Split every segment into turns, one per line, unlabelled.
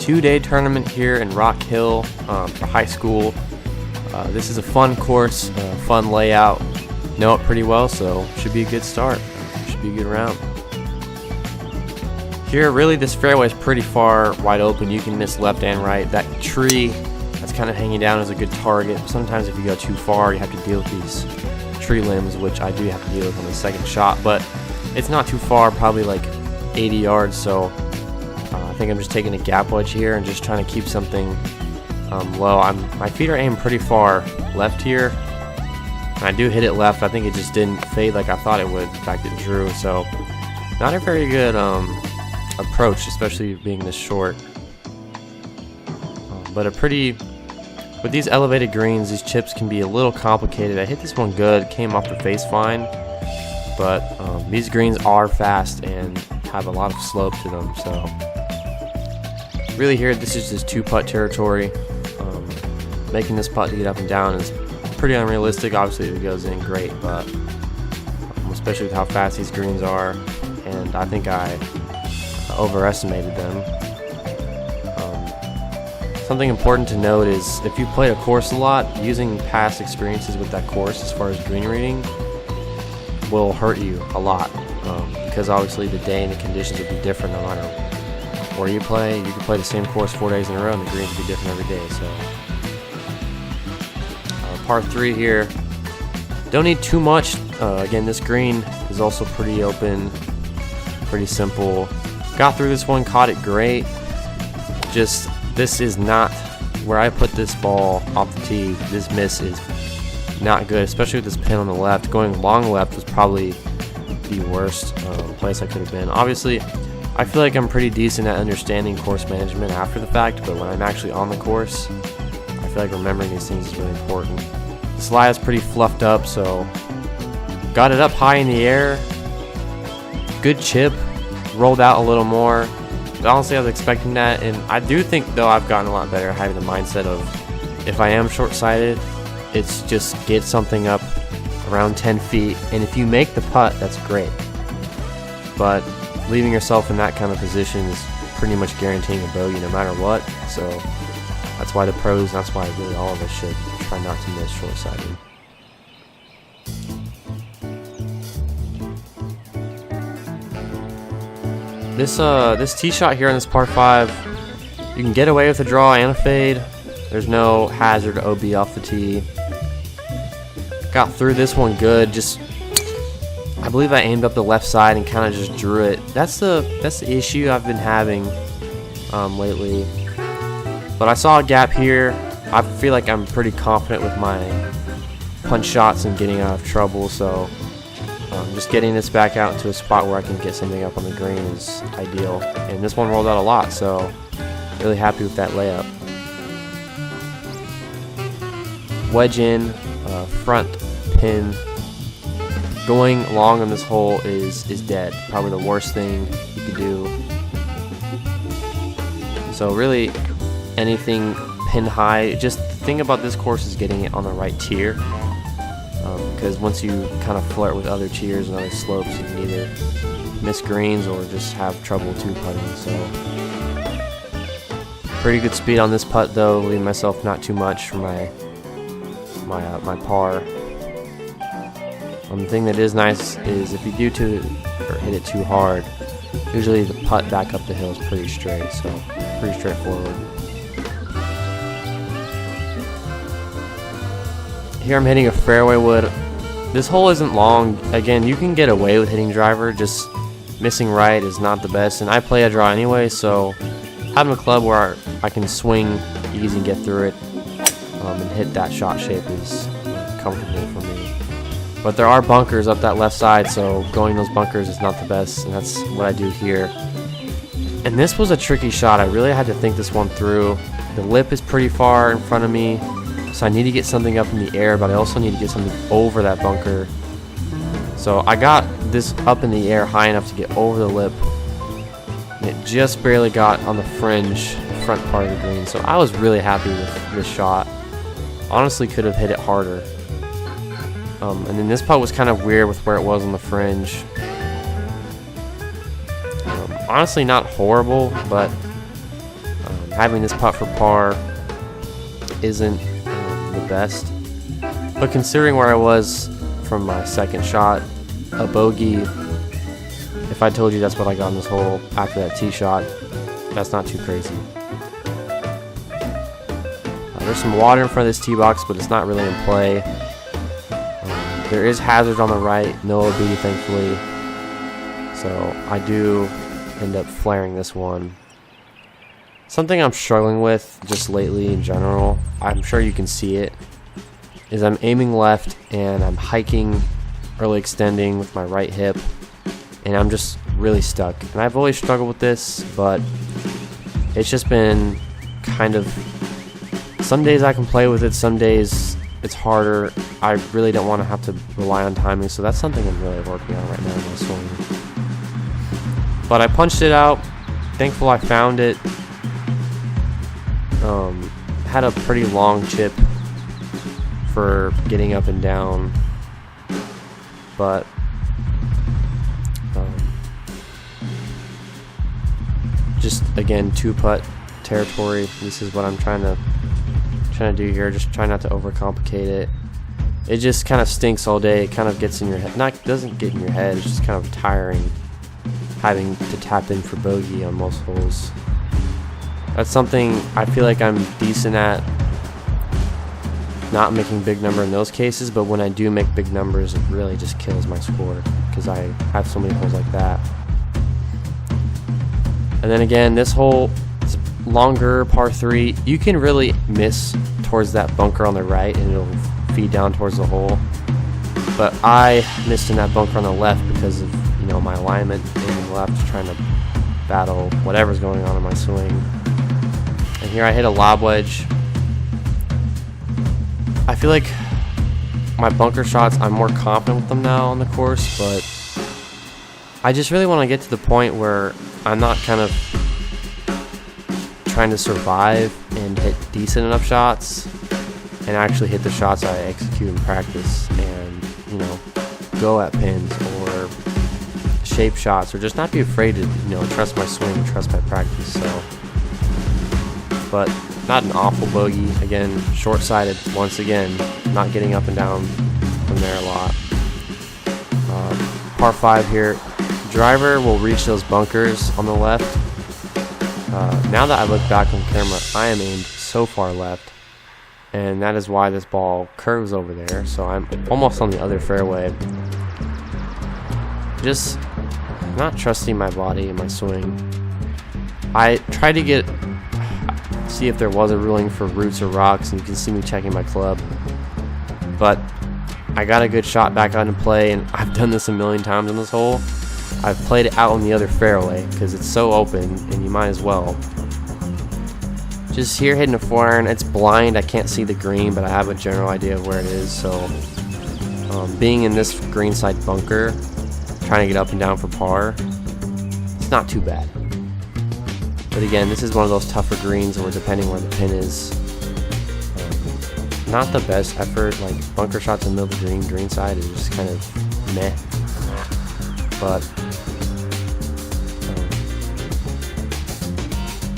2-day tournament here in Rock Hill for high school. This is a fun course, fun layout. Know it pretty well, so should be a good start. Should be a good round. Here, really, this fairway is pretty far wide open. You can miss left and right. That tree that's kind of hanging down is a good target. Sometimes if you go too far, you have to deal with these tree limbs, which I do have to deal with on the second shot. But it's not too far, probably like 80 yards. So I think I'm just taking a gap wedge here and just trying to keep something low. My feet are aimed pretty far left here. And I do hit it left. I think it just didn't fade like I thought it would. In fact, it drew. So not a very good approach, especially being this short. But with these elevated greens, these chips can be a little complicated. I hit this one good, came off the face fine, but these greens are fast and have a lot of slope to them. So really here, this is just 2-putt territory. Making this putt to get up and down is pretty unrealistic. Obviously, if it goes in, great, but especially with how fast these greens are, and I think I overestimated them. Something important to note is if you play a course a lot, using past experiences with that course as far as green reading will hurt you a lot, because obviously the day and the conditions will be different no matter where you play. You can play the same course 4 days in a row and the greens will be different every day. So par 3 here, don't need too much. Again, this green is also pretty open, pretty simple. Got through this one, caught it great. Just, this is not where I put this ball off the tee. This miss is not good, especially with this pin on the left. Going long left was probably the worst place I could have been. Obviously, I feel like I'm pretty decent at understanding course management after the fact, but when I'm actually on the course, I feel like remembering these things is really important. This lie is pretty fluffed up, so got it up high in the air. Good chip. Rolled out a little more. But honestly, I was expecting that, and I do think though I've gotten a lot better at having the mindset of if I am short-sighted, it's just get something up around 10 feet, and if you make the putt, that's great. But leaving yourself in that kind of position is pretty much guaranteeing a bogey no matter what. So that's why the pros, that's why really all of us should try not to miss short-sighted. This tee shot here on this par 5, you can get away with a draw and a fade. There's no hazard OB off the tee. Got through this one good. Just, I believe I aimed up the left side and kind of just drew it. That's the issue I've been having lately. But I saw a gap here. I feel like I'm pretty confident with my punch shots and getting out of trouble. So just getting this back out into a spot where I can get something up on the green is ideal. And this one rolled out a lot, so really happy with that layup. Wedge in, front pin. Going long on this hole is dead. Probably the worst thing you could do. So really, anything pin high. Just the thing about this course is getting it on the right tier. Because once you kind of flirt with other tiers and other slopes, you can either miss greens or just have trouble 2-putting. So pretty good speed on this putt though, leaving myself not too much for my par. The thing that is nice is if you do hit it too hard, usually the putt back up the hill is pretty straight, so pretty straightforward. Here I'm hitting a fairway wood. This hole isn't long. Again, you can get away with hitting driver, just missing right is not the best, and I play a draw anyway, so having a club where I can swing easy and get through it and hit that shot shape is comfortable for me. But there are bunkers up that left side, so going those bunkers is not the best, and that's what I do here. And this was a tricky shot. I really had to think this one through. The lip is pretty far in front of me, so I need to get something up in the air, but I also need to get something over that bunker. So I got this up in the air high enough to get over the lip, and it just barely got on the fringe, the front part of the green. So I was really happy with this shot. Honestly, could have hit it harder. And then this putt was kind of weird with where it was on the fringe. Honestly, not horrible, but having this putt for par isn't the best. But considering where I was from my second shot, a bogey, if I told you that's what I got in this hole after that tee shot, that's not too crazy. There's some water in front of this tee box, but it's not really in play. There is hazard on the right, no OB thankfully. So I do end up flaring this one. Something I'm struggling with just lately in general, I'm sure you can see it, is I'm aiming left and I'm hiking, early extending with my right hip, and I'm just really stuck. And I've always struggled with this, but it's just been kind of, some days I can play with it, some days it's harder. I really don't want to have to rely on timing, so that's something I'm really working on right now in my swing. But I punched it out, thankful I found it. Had a pretty long chip for getting up and down, but just again 2-putt territory. This is what I'm trying to do here. Just try not to overcomplicate it. It just kind of stinks all day. It kind of gets in your head. Doesn't get in your head. It's just kind of tiring having to tap in for bogey on most holes. That's something I feel like I'm decent at, not making big number in those cases, but when I do make big numbers, it really just kills my score because I have so many holes like that. And then again, this hole is longer, par 3. You can really miss towards that bunker on the right and it'll feed down towards the hole. But I missed in that bunker on the left because of, you know, my alignment aiming left, trying to battle whatever's going on in my swing. And here I hit a lob wedge. I feel like my bunker shots, I'm more confident with them now on the course, but I just really want to get to the point where I'm not kind of trying to survive and hit decent enough shots and actually hit the shots I execute in practice and, you know, go at pins or shape shots, or just not be afraid to, you know, trust my swing, trust my practice. So, but not an awful bogey. Again, short-sided once again, not getting up and down from there a lot. Par 5 here. Driver will reach those bunkers on the left. Now that I look back on camera, I am aimed so far left, and that is why this ball curves over there. So I'm almost on the other fairway. Just not trusting my body and my swing. I tried to see if there was a ruling for roots or rocks, and you can see me checking my club, but I got a good shot back out in play, and I've done this a million times on this hole. I've played it out on the other fairway because it's so open and you might as well. Just here hitting a 4-iron, it's blind, I can't see the green, but I have a general idea of where it is. So being in this green side bunker, trying to get up and down for par, it's not too bad. But again, this is one of those tougher greens where depending where the pin is, not the best effort. Like bunker shots in the middle of the green side is just kind of meh. But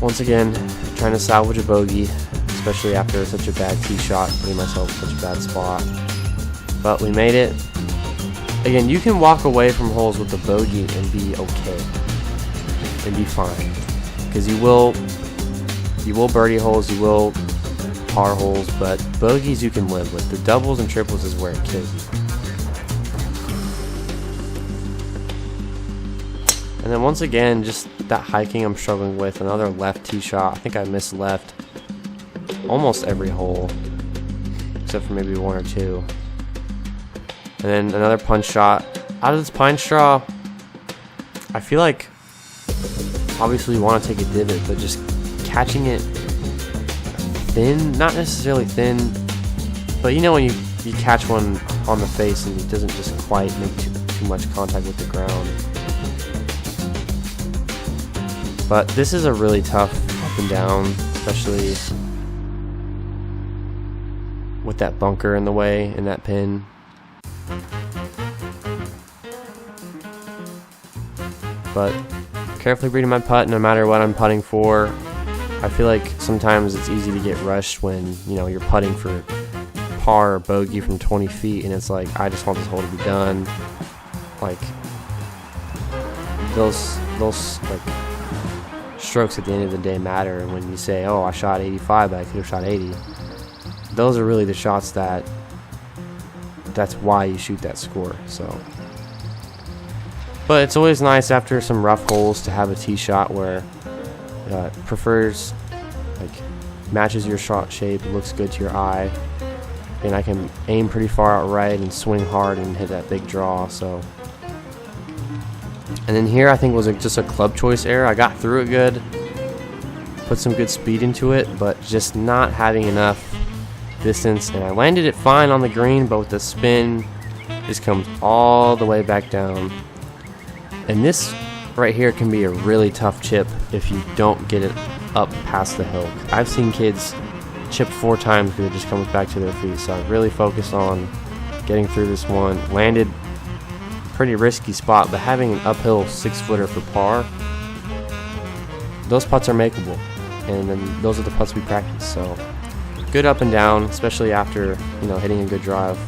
once again, trying to salvage a bogey, especially after such a bad tee shot, putting myself in such a bad spot. But we made it. Again, you can walk away from holes with the bogey and be okay, and be fine, because you will birdie holes, you will par holes, but bogeys you can live with. The doubles and triples is where it kills you. And then once again, just that hiking I'm struggling with. Another left tee shot. I think I missed left almost every hole, except for maybe 1 or 2. And then another punch shot. Out of this pine straw, I feel like obviously you want to take a divot, but just catching it thin, not necessarily thin, but you know when you catch one on the face and it doesn't just quite make too much contact with the ground. But this is a really tough up and down, especially with that bunker in the way and that pin. But carefully reading my putt, no matter what I'm putting for. I feel like sometimes it's easy to get rushed when, you know, you're putting for par or bogey from 20 feet, and it's like, I just want this hole to be done. Like, those like strokes at the end of the day matter. And when you say, oh, I shot 85 but I could have shot 80, those are really the shots that's why you shoot that score. So, but it's always nice after some rough holes to have a tee shot where prefers, like, matches your shot shape, looks good to your eye, and I can aim pretty far out right and swing hard and hit that big draw. So, and then here I think was just a club choice error. I got through it good, put some good speed into it, but just not having enough distance, and I landed it fine on the green, but with the spin just comes all the way back down. And this right here can be a really tough chip if you don't get it up past the hill. I've seen kids chip 4 times because it just comes back to their feet. So I really focused on getting through this one. Landed pretty risky spot, but having an uphill 6-footer for par, those putts are makeable, and then those are the putts we practice. So good up and down, especially after, you know, hitting a good drive.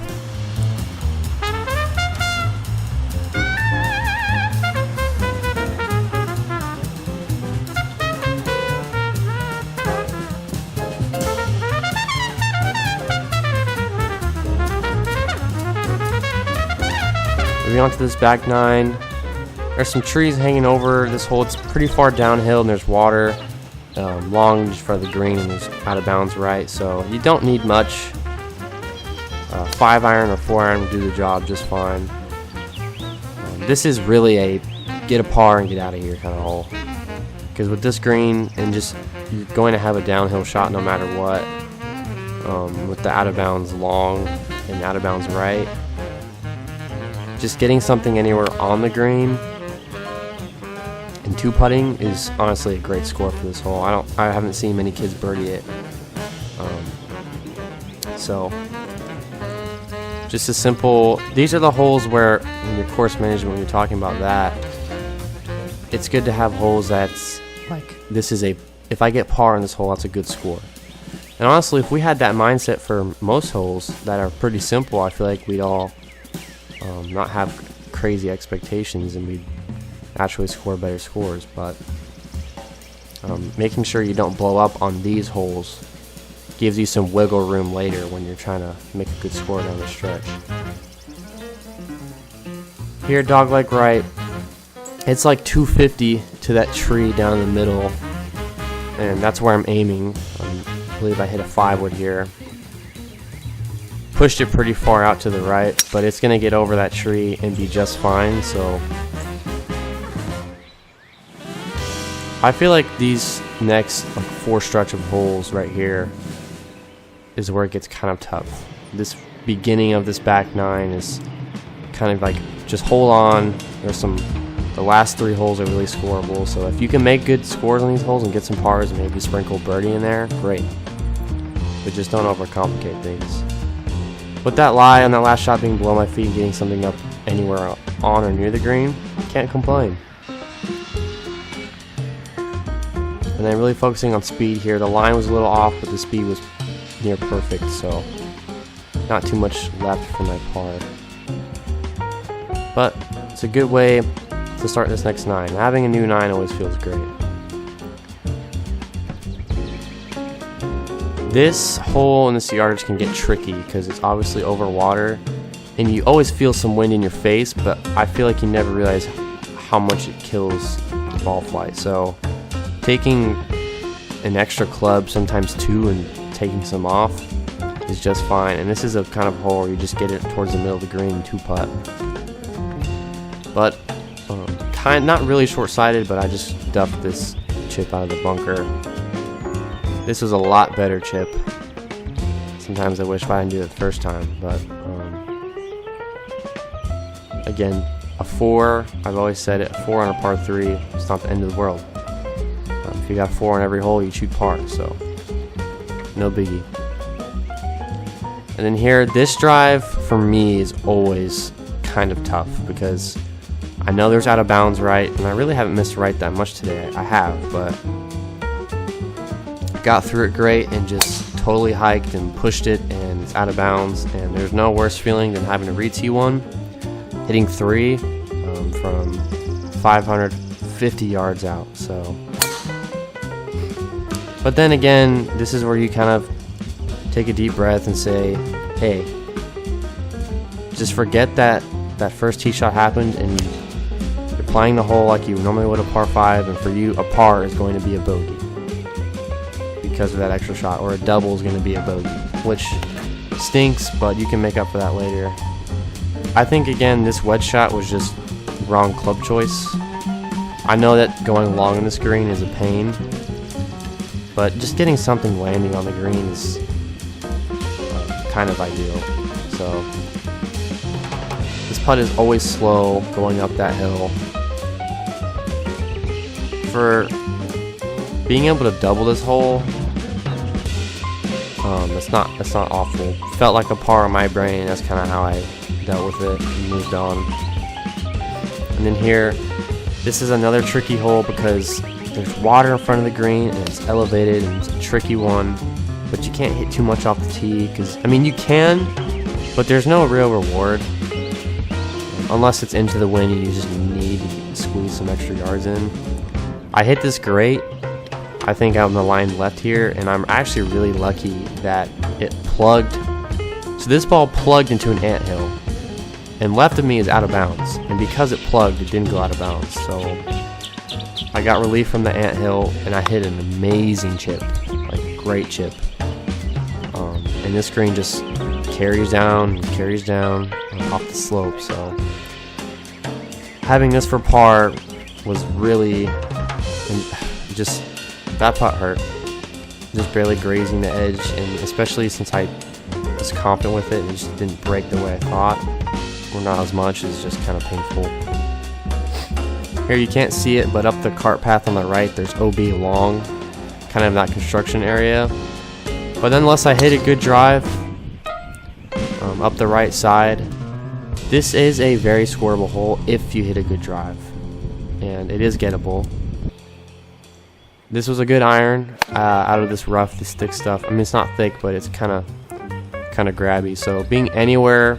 Moving on to this back 9. There's some trees hanging over this hole. It's pretty far downhill and there's water. Long just for the green, and there's out of bounds right. So you don't need much. 5-iron or 4-iron will do the job just fine. This is really a get a par and get out of here kind of hole. Because with this green, and just you're going to have a downhill shot no matter what. With the out of bounds long and out of bounds right. Just getting something anywhere on the green and 2-putting is honestly a great score for this hole. I haven't seen many kids birdie it. So just a simple, these are the holes where in your course management, when you're talking about that, it's good to have holes that's like, this is a, if I get par on this hole, that's a good score. And honestly, if we had that mindset for most holes that are pretty simple, I feel like we'd all not have crazy expectations and we'd actually score better scores. But making sure you don't blow up on these holes gives you some wiggle room later when you're trying to make a good score down the stretch. Here, dogleg right, it's like 250 to that tree down in the middle, and that's where I'm aiming. I believe I hit a 5-wood here. Pushed it pretty far out to the right, but it's going to get over that tree and be just fine. So I feel like these next 4 stretch of holes right here is where it gets kind of tough. This beginning of this back 9 is kind of like just hold on. There's the last 3 holes are really scoreable. So if you can make good scores on these holes and get some pars and maybe sprinkle birdie in there, great. But just don't overcomplicate things. With that lie on that last shot being below my feet and getting something up anywhere on or near the green, can't complain. And then really focusing on speed here. The line was a little off, but the speed was near perfect, so not too much left for my par. But it's a good way to start this next 9. Having a new 9 always feels great. This hole in this yardage can get tricky because it's obviously over water and you always feel some wind in your face, but I feel like you never realize how much it kills the ball flight. So taking an extra club, sometimes 2, and taking some off is just fine. And this is a kind of hole where you just get it towards the middle of the green and 2-putt. But not really short-sighted, but I just duffed this chip out of the bunker. This was a lot better chip. Sometimes I wish I didn't do it the first time, but again, a 4, I've always said it, a 4 on a par 3, it's not the end of the world. If you got 4 on every hole, you shoot par, so no biggie. And then here, this drive for me is always kind of tough because I know there's out of bounds right, and I really haven't missed right that much today. I have, but got through it great and just totally hiked and pushed it, and it's out of bounds. And there's no worse feeling than having to re-tee one, hitting 3 from 550 yards out. So, but then again, this is where you kind of take a deep breath and say, hey, just forget that first tee shot happened, and you're playing the hole like you normally would a par 5, and for you a par is going to be a bogey because of that extra shot, or a double is going to be a bogey, which stinks, but you can make up for that later. I think again this wedge shot was just wrong club choice. I know that going long on this green is a pain, but just getting something landing on the green is kind of ideal. So this putt is always slow going up that hill. For being able to double this hole, that's not awful. Felt like a par in my brain. That's kind of how I dealt with it and moved on. And then here, this is another tricky hole because there's water in front of the green and it's elevated and it's a tricky one. But you can't hit too much off the tee because, I mean, you can, but there's no real reward unless it's into the wind and you just need to squeeze some extra yards in. I hit this great. I think I'm the line left here, and I'm actually really lucky that it plugged. So this ball plugged into an anthill, and left of me is out of bounds. And because it plugged, it didn't go out of bounds. So I got relief from the anthill, and I hit an amazing chip, like a great chip. And this green just carries down off the slope. So having this for par was really, just that putt hurt. Just barely grazing the edge, and especially since I was confident with it, it just didn't break the way I thought, or not as much. It's just kind of painful. Here you can't see it, but up the cart path on the right, there's OB long, kind of that construction area. But unless I hit a good drive up the right side, this is a very scoreable hole if you hit a good drive, and it is gettable. This was a good iron out of this rough, this thick stuff. I mean, it's not thick, but it's kind of grabby. So being anywhere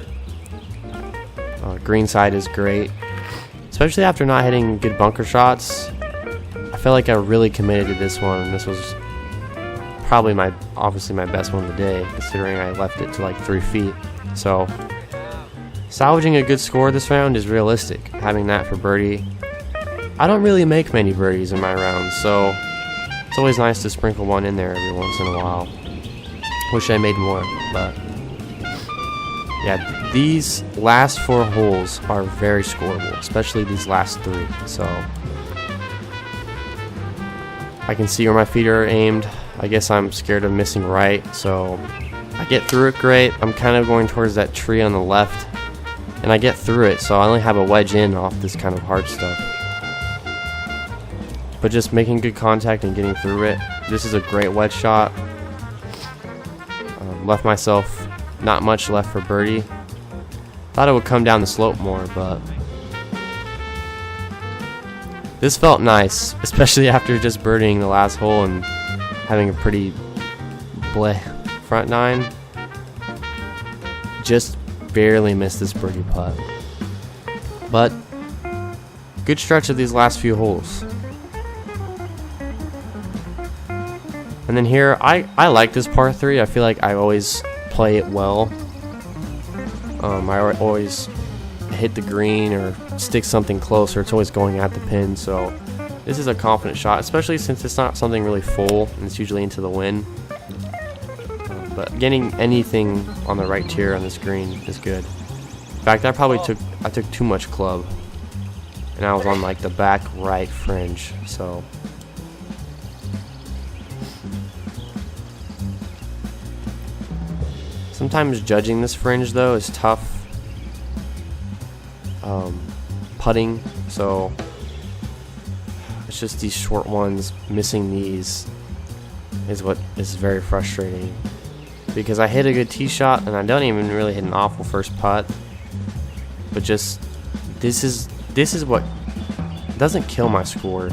green side is great, especially after not hitting good bunker shots. I feel like I really committed to this one, and this was probably obviously my best one of the day, considering I left it to like 3 feet. So salvaging a good score this round is realistic. Having that for birdie, I don't really make many birdies in my rounds, so it's always nice to sprinkle one in there every once in a while. Wish I made more, but yeah, these last 4 holes are very scoreable, especially these last 3. So I can see where my feet are aimed. I guess I'm scared of missing right, so I get through it great. I'm kind of going towards that tree on the left, and I get through it, so I only have a wedge in off this kind of hard stuff. But just making good contact and getting through it. This is a great wedge shot. Left myself not much left for birdie. Thought it would come down the slope more, but this felt nice, especially after just birdieing the last hole and having a pretty bleh front 9. Just barely missed this birdie putt. But good stretch of these last few holes. And then here, I like this par 3. I feel like I always play it well. I always hit the green or stick something closer. It's always going at the pin. So this is a confident shot, especially since it's not something really full and it's usually into the wind. But getting anything on the right tier on this green is good. In fact, I took too much club, and I was on like the back right fringe. So sometimes judging this fringe though is tough. Putting, so it's just these short ones, missing these is what is very frustrating, because I hit a good tee shot and I don't even really hit an awful first putt, but just this is what doesn't kill my score.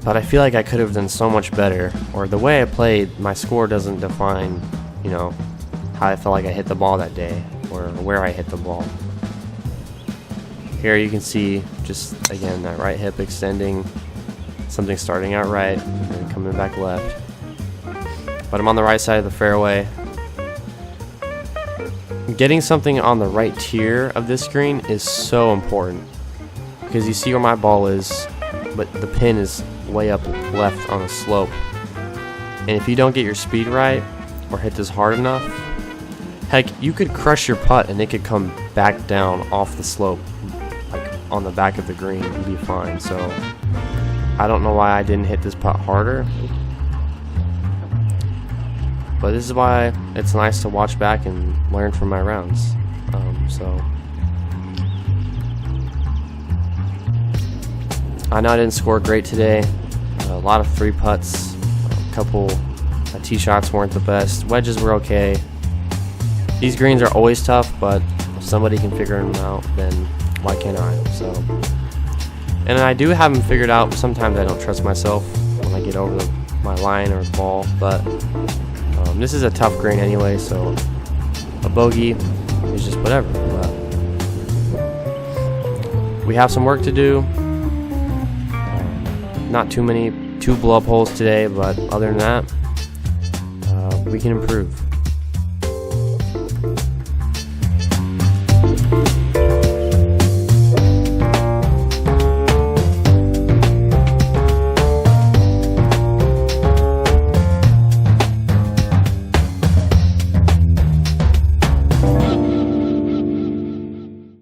but I feel like I could have done so much better, or the way I played, my score doesn't define, you know, how I felt like I hit the ball that day, or where I hit the ball. Here you can see, just again, that right hip extending, something starting out right, and coming back left. But I'm on the right side of the fairway. Getting something on the right tier of this green is so important, because you see where my ball is, but the pin is way up left on a slope. And if you don't get your speed right, or hit this hard enough, heck, you could crush your putt and it could come back down off the slope, like on the back of the green, and be fine. So I don't know why I didn't hit this putt harder, but this is why it's nice to watch back and learn from my rounds. I know I didn't score great today. A lot of 3 putts, a couple tee shots weren't the best. Wedges were okay. These greens are always tough, but if somebody can figure them out, then why can't I? So, and I do have them figured out. Sometimes I don't trust myself when I get over my line or ball, but this is a tough green anyway, so a bogey is just whatever. But we have some work to do. Not too many 2 blow-up holes today, but other than that, we can improve.